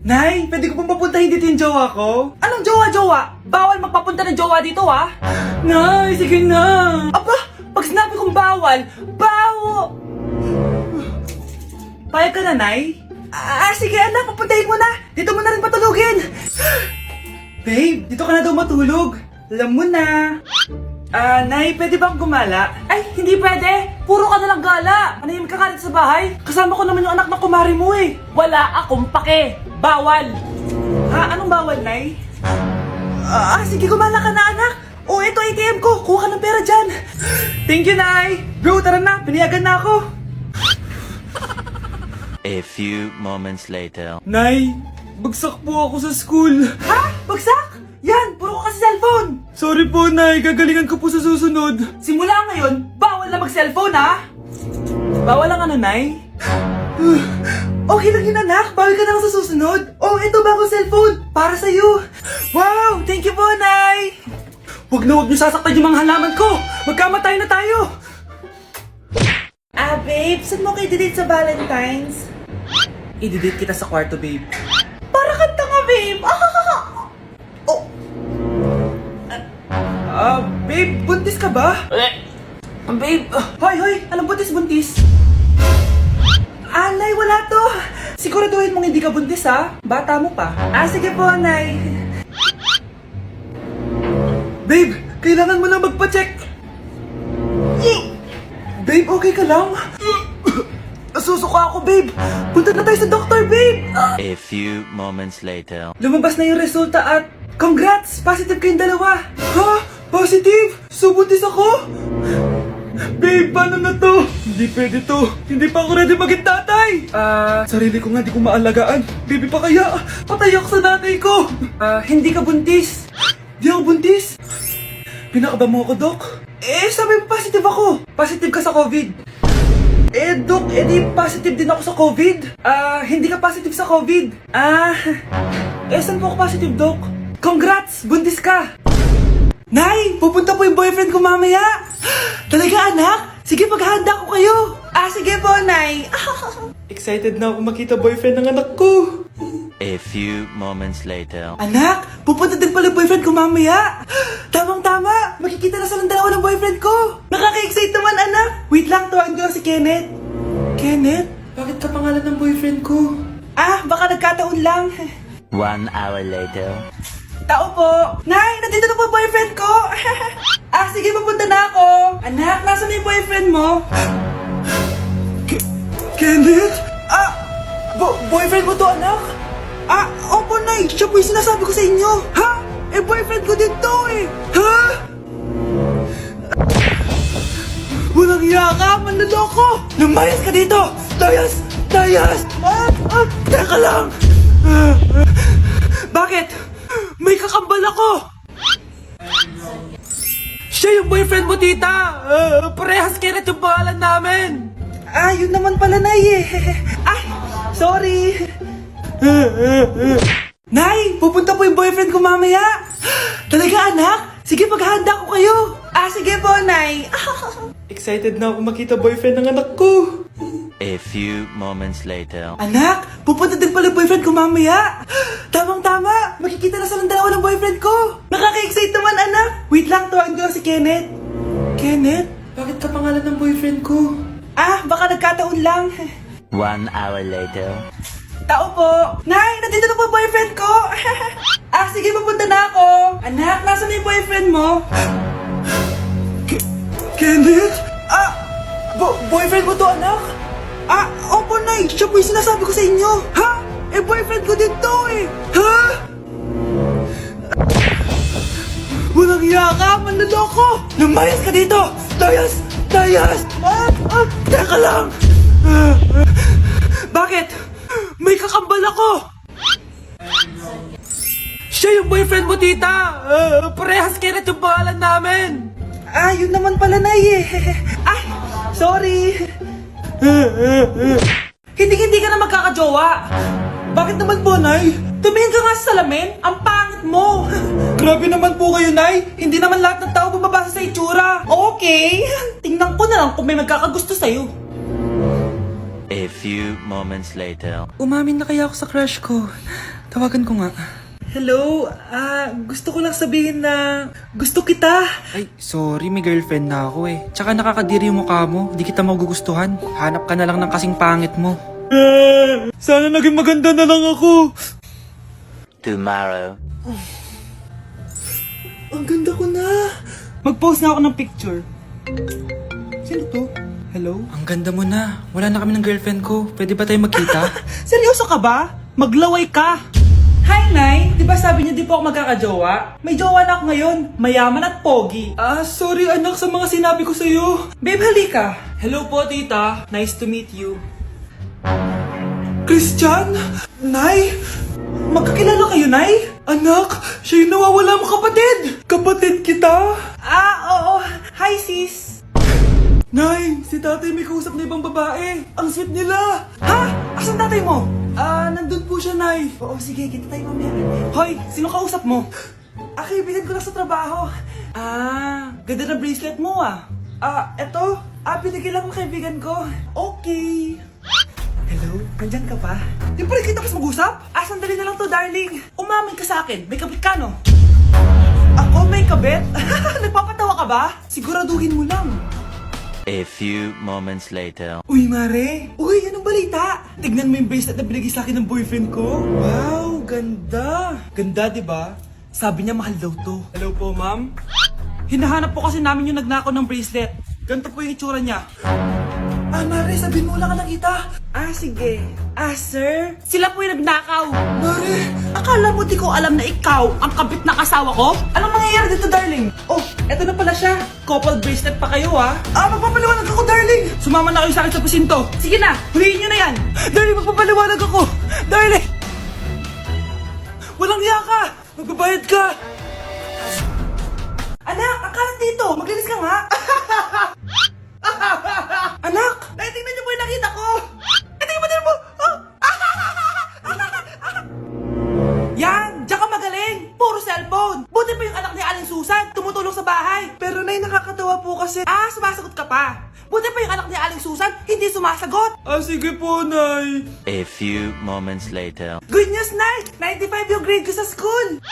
Nay, pwede ko pong papuntahin dito yung jowa ko? Anong jowa-jowa? Bawal magpapunta ng jowa dito, ha? Nay, sige na. Aba, pag sinabi kong bawal, Payag ka na, Nay? sige anak, papuntahin mo na. Dito mo na rin patulugin. Babe, dito ka na daw matulog. Alam mo na. Nay, pwede bang gumala? Ay, hindi pwede. Puro ka nalang gala. Manahimik ka ka dito sa bahay. Kasama ko naman yung anak ng kumari mo eh. Wala akong pake. Bawal. Ha? Anong bawal, Nay? Sige, gumala ka na anak. Ito ATM ko. Kuha ka ng pera dyan. Thank you, Nay. Bro, tara na. Piniyagan na ako. A few moments later. Nay, bagsak po ako sa school. Ha? Bagsak? Yan, puro ka kasi cellphone. Sorry po, Nay. Gagalingan ko po sa susunod. Simula ngayon, bawal na mag-cellphone ha. Bawal lang ano, Nay? Okay lang yun anak, bawal ka na lang sa susunod. Ito bagong cellphone, para sa'yo. Wow! Thank you po, Nay! Huwag niyo sasaktan yung mga halaman ko! Magkamatay na tayo! Babe, saan mo kayo delete sa Valentine's? I-delete kita sa kwarto, babe. Para kang tanga, babe. Babe, buntis ka ba? Babe, Hoy! Anong buntis? Nay, wala to. Siguraduhin mong hindi ka buntis, ha? Bata mo pa. Sige po, Nay. Babe, kailangan mo na magpa-check! Babe, okay ka lang? Nasusuka ako, babe. Punta na tayo sa doktor, babe. A few moments later. Lumabas na yung resulta at congrats! Positive kayong dalawa! Ha? Positive? So buntis ako? Babe, paano na to? Hindi pwede to. Hindi pa ako ready maging tatay. Sarili ko nga di ko maalagaan. Baby pa kaya? Patay ako sa nanay ko. Hindi ka buntis. Di ako buntis. Pinakaba mo ako, Doc? Sabi mo positive ako. Positive ka sa COVID. Doc, di positive din ako sa COVID. Hindi ka positive sa COVID. Saan po ako positive, Doc? Congrats! Buntis ka! Nay, pupunta po yung boyfriend ko mamaya. Talaga, anak? Sige, paghahanda ko kayo. Sige po, Nay. Excited na ako makita boyfriend ng anak ko. A few moments later. Anak, pupunta din pala yung boyfriend ko mamaya. Tamang-tama, makikita na silang dalawa ng boyfriend ko. Nakaka-excite naman, anak. Wait lang, tuwan ko si Kenneth. Kenneth, bakit ka pangalan ng boyfriend ko? Baka nagkataon lang. 1 hour later. Tao po. Nay, nandito na po ang boyfriend ko. Sige, pupunta na ako. Anak, nasa na yung boyfriend mo? Kenneth? Boyfriend mo to, anak? Opo, Nay. Siya po yung sinasabi ko sa inyo. Ha? Boyfriend ko din to eh! Ha? Walang iya ka! Manloloko! Lumayas ka dito! Layas! Teka lang! Bakit? May kakambal ako! Siya yung boyfriend mo, tita! Parehas Kenneth yung pangalan namin! Yun naman pala, Nay eh. Sorry. Nay, pupunta po yung boyfriend ko mamaya. Talaga, anak? Sige, paghahanda ko kayo. Sige po, Nay. Excited na ako makita boyfriend ng anak ko! A few moments later. Anak, pupunta din pala yung boyfriend ko mamaya. Tamang-tama, makikita na silang dalawa ng boyfriend ko. Nakaka-excite naman, anak. Wait lang, tuwan ko si Kenneth. Kenneth, bakit ka pangalan ng boyfriend ko? Baka nagkataon lang. 1 hour later. Tao po. Nay, nandito na po ang boyfriend ko. Sige, pupunta na ako. Anak, nasa na yung boyfriend mo? Kenneth? Boyfriend mo to, anak? Opo, Nay. Siya po yung sinasabi ko sa inyo. Ha? Boyfriend ko din to eh! Ha? Walang iya ka! Manloloko! Lumayas ka dito. Layas! Teka lang! Bakit? May kakambal ako! Siya yung boyfriend mo, tita! Parehas Kenneth yung pangalan namin! Yun naman pala, Nay eh. Sorry. Hindi ka na magkakajowa. Bakit naman po, Nay? Tumingin ka nga sa salamin. Ang pangit mo. Grabe naman po kayo, Nay! Hindi naman lahat ng tao bumabasa sa itsura! Okay. Tingnan ko na lang kung may magkakagusto sa'yo. A few moments later. Umamin na kaya ako sa crush ko. Tawagan ko nga. Hello, gusto ko lang sabihin na gusto kita. Ay, sorry, may girlfriend na ako eh. Tsaka nakakadiri yung mukha mo, di kita magugustuhan. Hanap ka na lang ng kasing pangit mo. Sana naging maganda na lang ako. Tomorrow. Ang ganda ko na. Mag-post na ako ng picture. Sino to? Hello? Ang ganda mo na. Wala na kami ng girlfriend ko. Pwede ba tayo magkita? Seryoso ka ba? Maglaway ka. Hi, Nay! Di ba sabi niyo di po ako magkakajowa? May jowa na ako ngayon. Mayaman at pogi. Sorry anak sa mga sinabi ko sa'yo. Babe, halika. Hello po, tita. Nice to meet you. Christian? Nay? Magkakilala kayo, Nay? Anak, siya yung nawawala mo kapatid. Kapatid kita. Oo. Hi, sis. Nay, si tatay may kausap na ibang babae. Ang sweet nila. Ha? Asan tatay mo? Nandun po siya, Nay. Oo, sige. Kita tayo mamaya. Hoy, sino kausap mo? Kaibigan ko lang sa trabaho. Ganda na bracelet mo eto. Binigyan lang ng kaibigan ko. Okay. Hello? Nandyan ka pa? Di pa rin kita mas mag-usap? Sandali na lang to, darling. Umamin ka sa akin. May kabit ka, no? Ako may kabit? Nagpapatawa ka ba? Siguraduhin mo lang. A few moments later. Uy, Mare! Uy, anong balita? Tignan mo yung bracelet na binigay sa akin ng boyfriend ko. Wow, ganda! Ganda, di ba? Sabi niya mahal daw to. Hello po, ma'am. Hinahanap po kasi namin yung nagnakaw ng bracelet. Ganito po yung itsura niya. Mare, sabihin mo lang ka nakita. Sige. Sir? Sila po yung nagnakaw. Mare! Akala mo di ko alam na ikaw ang kabit na kasawa ko? Anong mangyayari dito, darling? Oh, eto na pala siya. Couple bracelet pa kayo, magpapaliwanag ako, darling. Sumama na kayo sa akin sa presinto. Sige na, huliin nyo na yan. Darling, magpapaliwanag ako. Darling! Walang hiya ka. Magbabayad ka. Anak, akalat dito. Maglinis ka nga. Anak! Tingnan niyo po yung nakita ko! Tingnan mo! Yan! Diyan ka magaling! Puro cellphone! Buti pa yung anak ni Aling Susan, tumutulong sa bahay! Pero Nay, nakakatawa po kasi... sumasagot ka pa! Buti pa yung anak ni Aling Susan, hindi sumasagot! Sige po, Nay. A few moments later. Good news, Nay! 95 yung grade ko sa school!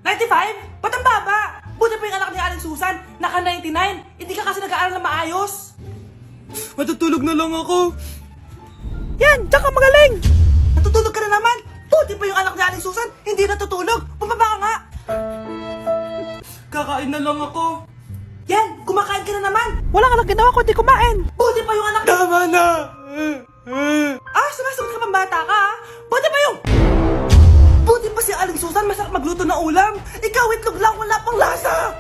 95? Ba't ang baba? Buti pa yung anak ni Aling Susan, naka 99! Hindi ka kasi nag-aaral na maayos! Matutulog na lang ako. Yan! Diyan ka magaling! Natutulog ka na naman! Buti pa yung anak ni Aling Susan, hindi natutulog! Bumaba ka nga! Kakain na lang ako. Yan! Kumakain ka na naman! Wala ka lang ginawa kundi kumain! Buti pa yung anak... Tama na. Sumasagot ka pang bata ka, Buti pa yung... Buti pa si Aling Susan, masarap magluto ng ulam! Ikaw, itlog lang, wala pang lasa!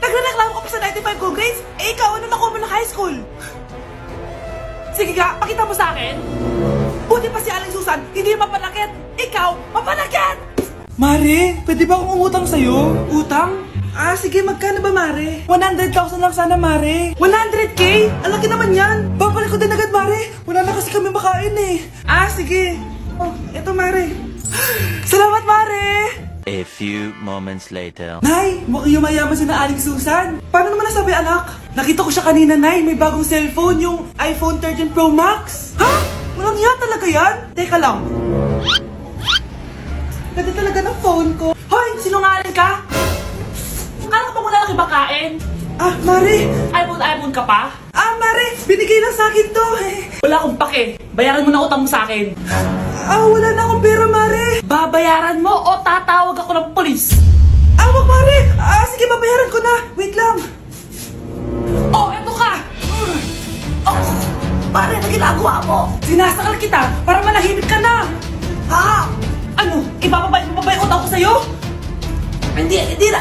Nagrereklamo ka pa sa 95 good grades? Ikaw, ano nakuha mo ng high school? Sige nga, pakita mo sa akin! Buti pa si Aling Susan, hindi mapanakit! Ikaw, mapanakit! Mare, pwede ba akong umutang sa'yo? Utang? Sige, magkano ba, Mare? 100,000 lang sana, Mare. 100K? Ang laki naman yan. Babalik ko din agad, Mare. Wala na kasi kami makain eh. Sige. Oh, eto, Mare. Salamat, Mare! A few moments later. Nay, mukhang yumayaman si na Aling Susan. Paano naman nasabi, anak? Nakita ko siya kanina, Nay. May bagong cellphone, yung iPhone 13 Pro Max. Ha? Walang hiya talaga yan? Teka lang. Ganda talaga ng phone ko. Hoy, sinungaling ka? Akala ko pa muna lang ibakain. Mare. iPhone ka pa? Mare, binigay lang sa akin to. Wala akong pake. Bayaran mo na utang mo sa akin. Wala na akong pera, Mare. Babayaran mo o tatawag ako ng polis? Wag, Mare. Sige, babayaran ko na. Wait lang. Eto ka. Mare, na ginagawa mo? Sinasakal kita para manahimik ka na. Ano? Ibababay mo ba yung utang ko sa'yo? Hindi na.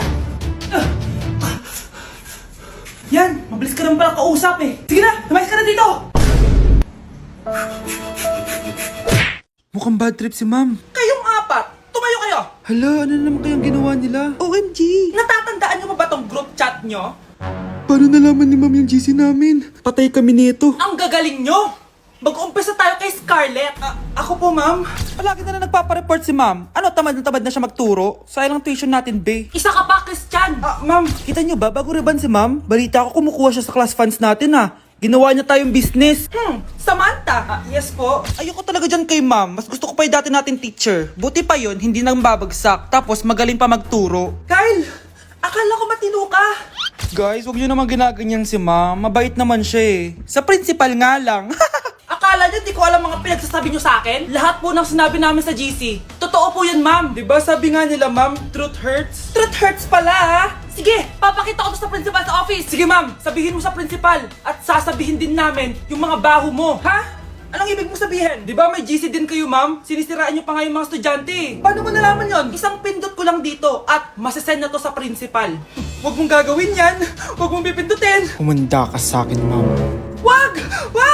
Yan, mabilis ka naman pala kausap eh. Sige na, lumayas ka na dito. Mukhang bad trip si ma'am. Kayong apat, tumayo kayo. Hala, ano naman kayang ginawa nila? OMG! Natatandaan nyo pa ba tong group chat nyo? Paano nalaman ni ma'am yung GC namin? Patay kami nito. Ang gagaling nyo! Mag-umpisa tayo kay Scarlett. Ako po, ma'am. Palagi na nagpapareport si ma'am. Ano, tamad na siya magturo? Sayang lang tuition natin, be. Isa ka pa, Christian! Ma'am, kita nyo ba? Bago riban si ma'am, balita ko kumukuha siya sa class funds natin Ginawa niya tayong business. Samantha! Yes po. Ayoko talaga dyan kay ma'am. Mas gusto ko pa yung dati natin teacher. Buti pa yon, hindi nang babagsak. Tapos magaling pa magturo. Kyle! Akala ko matino ka! Guys, huwag niyo naman ginaganyan si ma'am. Mabait naman siya eh. Sa principal nga lang. Akala niyo di ko alam mga pinagsasabi niyo sa akin? Lahat po ng sinabi namin sa GC. Totoo po yan, ma'am. Diba sabi nga nila ma'am, truth hurts? Truth hurts pala, ha? Sige, papakita ko to sa principal sa office. Sige ma'am, sabihin mo sa principal. At sasabihin din namin yung mga baho mo. Ha? Anong ibig mo sabihin? Di ba may GC din kayo ma'am? Sinisiraan niyo pa nga yung mga estudyante. Paano mo nalaman yon? Isang pindot ko lang dito at masasend na to sa principal. Huwag mong gagawin yan. Huwag mong pipindutin. Humanda ka sa akin ma'am. Wag! Wag!